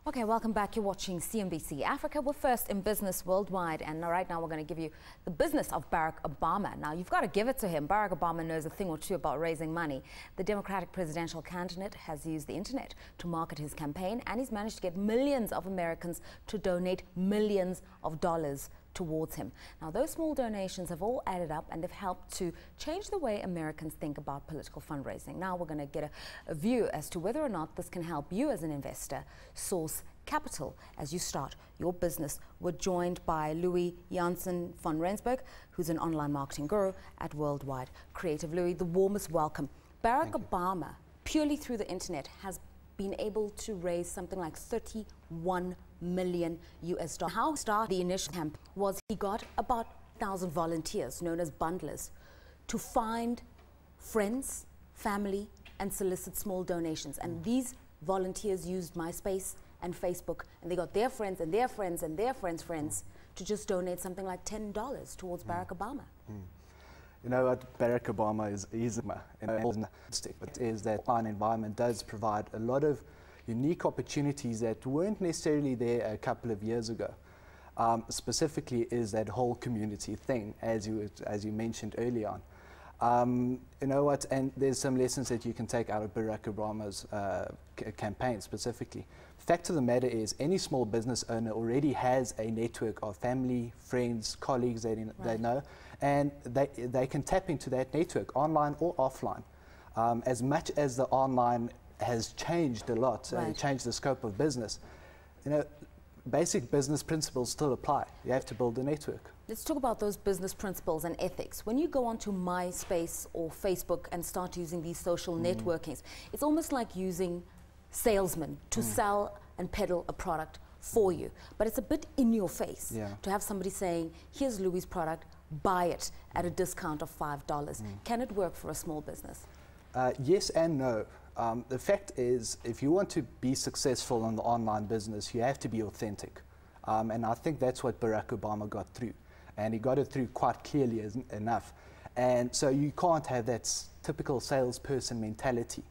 Okay, welcome back. You're watching CNBC Africa. We're first in business worldwide, and right now we're going to give you the business of Barack Obama. Now, you've got to give it to him. Barack Obama knows a thing or two about raising money. The Democratic presidential candidate has used the internet to market his campaign, and he's managed to get millions of Americans to donate millions of dollars towards him. Now, those small donations have all added up, and they've helped to change the way Americans think about political fundraising. Now, we're going to get a view as to whether or not this can help you as an investor source capital as you start your business. We're joined by Louis Janssen von Rensburg, who's an online marketing guru at Worldwide Creative. Louis, the warmest welcome. Barack Obama, purely through the internet, has been able to raise something like 31 million US dollars. How started the initial campaign was he got about 1,000 volunteers, known as bundlers, to find friends, family, and solicit small donations. And these volunteers used MySpace and Facebook, and they got their friends and their friends and their friends' friends to just donate something like $10 towards Barack Obama. You know what, Barack Obama is that online environment does provide a lot of unique opportunities that weren't necessarily there a couple of years ago. Specifically is that whole community thing, as you mentioned early on. You know what, and there's some lessons that you can take out of Barack Obama's campaign specifically. Fact of the matter is, any small business owner already has a network of family, friends, colleagues they know, and they can tap into that network, online or offline. As much as the online has changed a lot, changed the scope of business, you know, basic business principles still apply. You have to build a network. Let's talk about those business principles and ethics. When you go onto MySpace or Facebook and start using these social networkings, it's almost like using salesmen to sell and peddle a product for you. But it's a bit in your face to have somebody saying, here's Louis' product, buy it at a discount of $5. Can it work for a small business? Yes and no. The fact is, if you want to be successful in the online business, you have to be authentic. And I think that's what Barack Obama got through. And he got it through quite clearly enough. And so you can't have that typical salesperson mentality.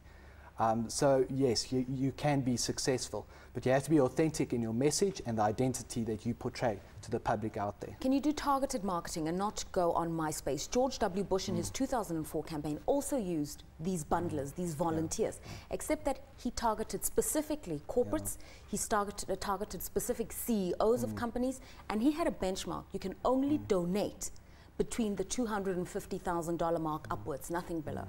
So yes, you can be successful, but you have to be authentic in your message and the identity that you portray to the public out there. Can you do targeted marketing and not go on MySpace? George W. Bush in his 2004 campaign also used these bundlers, these volunteers, except that he targeted specifically corporates, he targeted specific CEOs of companies, and he had a benchmark. You can only donate between the $250,000 mark upwards, nothing below.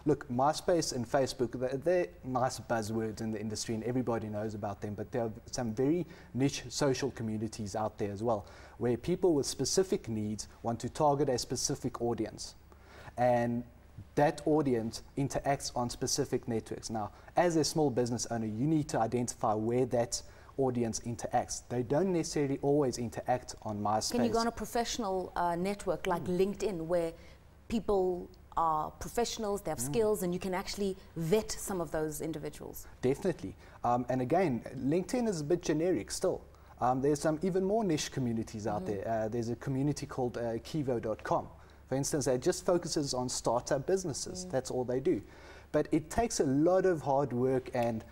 Look, MySpace and Facebook, they're nice buzzwords in the industry and everybody knows about them, but there are some very niche social communities out there as well, where people with specific needs want to target a specific audience. And that audience interacts on specific networks. Now, as a small business owner, you need to identify where that audience interacts. They don't necessarily always interact on MySpace. Can you go on a professional network like LinkedIn, where people are professionals, they have skills, and you can actually vet some of those individuals? Definitely. And again, LinkedIn is a bit generic still. There's some even more niche communities out there. There's a community called Kivo.com, for instance, that just focuses on startup businesses. That's all they do. But it takes a lot of hard work and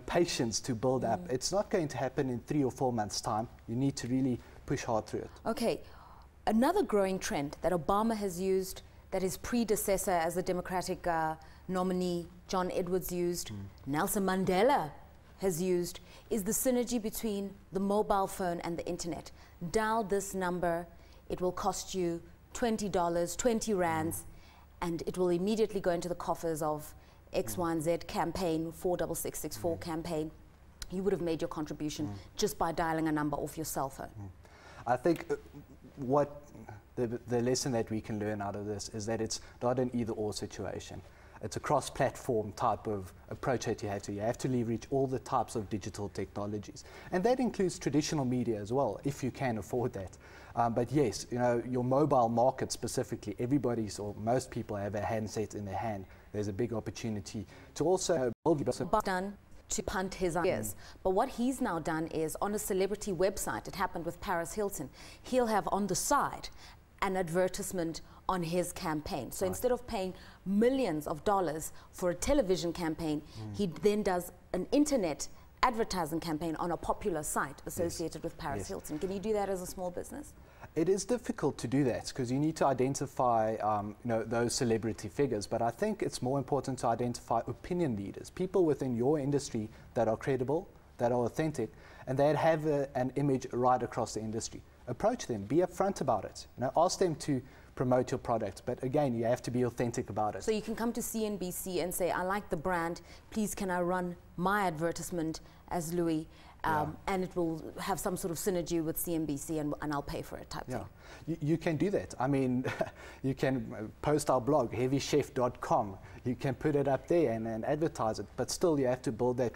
patience to build up. It's not going to happen in 3 or 4 months' time. You need to really push hard through it. Okay, another growing trend that Obama has used, that his predecessor as the Democratic nominee, John Edwards, used, Nelson Mandela has used, is the synergy between the mobile phone and the internet. Dial this number, it will cost you $20, 20 rands, and it will immediately go into the coffers of X, Y, and Z campaign, 46664 campaign. You would have made your contribution just by dialing a number off your cell phone. I think what the lesson that we can learn out of this is that it's not an either-or situation. It's a cross-platform type of approach that you have to. You have to leverage all the types of digital technologies. And that includes traditional media as well, if you can afford that. But yes, your mobile market specifically, or most people have a handset in their hand. There's a big opportunity to also build done to punt his ideas. But what he's now done is, on a celebrity website, it happened with Paris Hilton, he'll have on the side an advertisement on his campaign. So instead of paying millions of dollars for a television campaign, he then does an internet advertising campaign on a popular site associated with Paris Hilton. Can you do that as a small business? It is difficult to do that because you need to identify those celebrity figures, but I think it's more important to identify opinion leaders, people within your industry that are credible, that are authentic, and that have an image right across the industry. Approach them, be upfront about it. Ask them to promote your product, but again, you have to be authentic about it. So you can come to CNBC and say, I like the brand, please can I run my advertisement as Louis, and it will have some sort of synergy with CNBC and I'll pay for it type thing. You can do that. I mean, you can post our blog, heavychef.com. You can put it up there and advertise it, but still you have to build that